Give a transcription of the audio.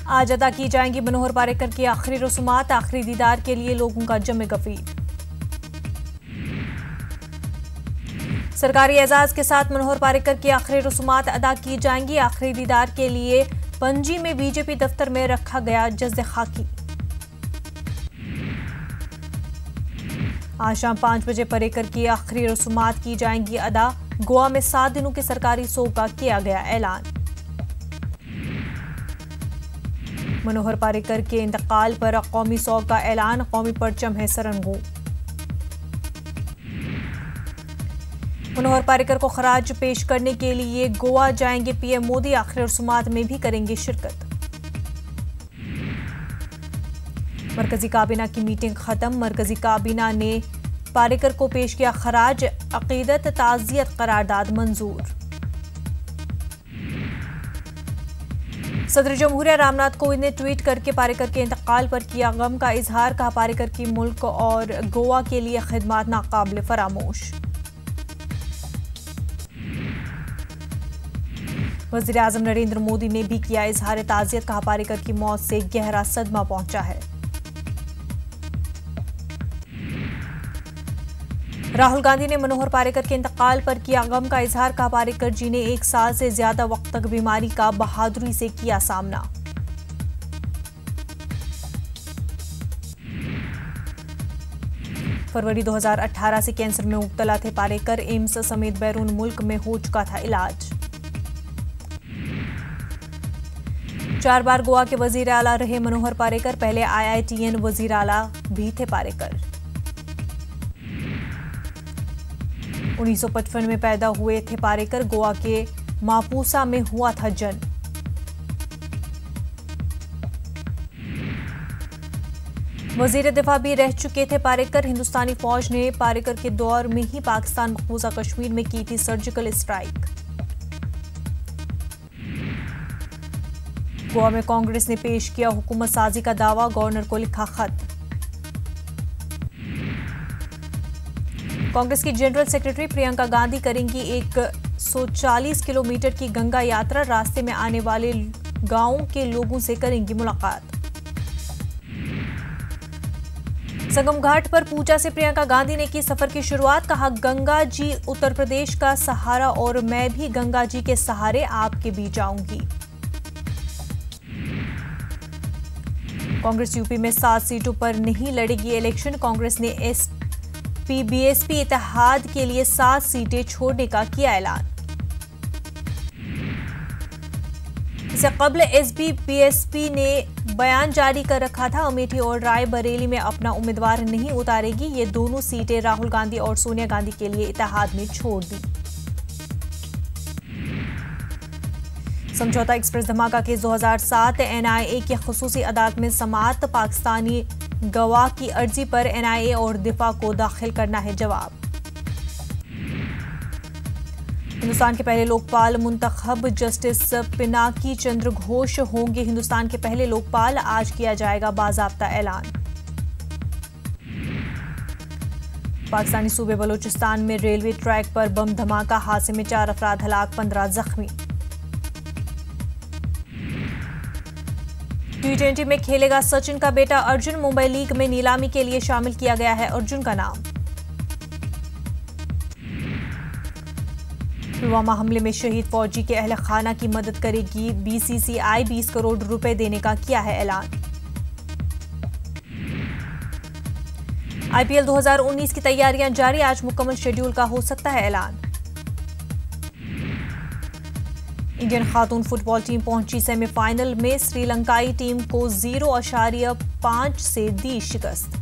आज अदा की जाएंगी मनोहर पारिकर की आखिरी रसूमात। आखिरी दीदार के लिए लोगों का जमे गफीर। सरकारी एजाज के साथ मनोहर पारिकर की आखिरी रसूमात अदा की जाएंगी। आखिरी दीदार के लिए पणजी में बीजेपी दफ्तर में रखा गया जज्द खाकी। आज शाम 5 बजे पारिकर की आखिरी रसूमात की जाएंगी अदा। गोवा में 7 दिनों के सरकारी सोग का किया गया ऐलान। मनोहर पारिकर के इंतकाल पर कौमी सोग का ऐलान। कौमी परचम है सरंगू। मनोहर पारिकर को खराज पेश करने के लिए गोवा जाएंगे पीएम मोदी। आखिरी रसूमात में भी करेंगे शिरकत। मरकजी काबीना की मीटिंग खत्म। मरकजी काबीना ने पारिकर को पेश किया खराज। अकीदत ताज़ियत करारदाद मंजूर। सदर जमहूरिया रामनाथ कोविंद ने ट्वीट करके पारिकर के इंतकाल पर किया गम का इजहार। कहा, पारिकर की मुल्क और गोवा के लिए खिदमत नाकाबिल फरामोश। वज़ीर आज़म नरेंद्र मोदी ने भी किया इजहार ताज़ियत। कहा, पारिकर की मौत से गहरा सदमा पहुंचा है। राहुल गांधी ने मनोहर पारिकर के इंतकाल पर किया गम का इजहार। कहा, पारिकर जी ने 1 साल से ज्यादा वक्त तक बीमारी का बहादुरी से किया सामना। फरवरी 2018 से कैंसर में मुब्तला थे पारिकर। एम्स समेत बैरून मुल्क में हो चुका था इलाज। 4 बार गोवा के वजीर आला रहे मनोहर पारिकर। पहले IITN वजीर आला भी थे पारिकर। 1955 में पैदा हुए थे पारिकर। गोवा के मापुसा में हुआ था जन्म। वजीर दिफा भी रह चुके थे पारिकर। हिंदुस्तानी फौज ने पारिकर के दौर में ही पाकिस्तान मकबूजा कश्मीर में की थी सर्जिकल स्ट्राइक। गोवा में कांग्रेस ने पेश किया हुकूमत साजी का दावा। गवर्नर को लिखा खत। कांग्रेस की जनरल सेक्रेटरी प्रियंका गांधी करेंगी 140 किलोमीटर की गंगा यात्रा। रास्ते में आने वाले गांवों के लोगों से करेंगी मुलाकात। संगम घाट पर पूजा से प्रियंका गांधी ने की सफर की शुरुआत। कहा, गंगा जी उत्तर प्रदेश का सहारा और मैं भी गंगा जी के सहारे आपके बीच आऊंगी। कांग्रेस यूपी में 7 सीटों पर नहीं लड़ेगी इलेक्शन। कांग्रेस ने BSP इत्तेहाद के लिए 7 सीटें छोड़ने का किया ऐलान। इससे कबल SB-BSP ने बयान जारी कर रखा था, अमेठी और रायबरेली में अपना उम्मीदवार नहीं उतारेगी। ये दोनों सीटें राहुल गांधी और सोनिया गांधी के लिए इत्तेहाद में छोड़ दी। समझौता एक्सप्रेस धमाका केस 2007 NIA की खुसूसी अदालत में समाअत। पाकिस्तानी गवाह की अर्जी पर NIA और दिफा को दाखिल करना है जवाब। हिंदुस्तान के पहले लोकपाल मुंतखब जस्टिस पिनाकी चंद्र घोष होंगे हिंदुस्तान के पहले लोकपाल। आज किया जाएगा बाज़ाब्ता ऐलान। पाकिस्तानी सूबे बलूचिस्तान में रेलवे ट्रैक पर बम धमाका। हादसे में 4 अफराद हलाक, 15 जख्मी। T20 में खेलेगा सचिन का बेटा अर्जुन। मुंबई लीग में नीलामी के लिए शामिल किया गया है अर्जुन का नाम। पुलवामा हमले में शहीद फौजी के अहल खाना की मदद करेगी BCCI। 20 करोड़ रुपए देने का किया है ऐलान। IPL 2019 की तैयारियां जारी। आज मुकम्मल शेड्यूल का हो सकता है ऐलान। इंडियन खातून फुटबॉल टीम पहुंची सेमीफाइनल में। श्रीलंकाई टीम को 0.5 से दी शिकस्त।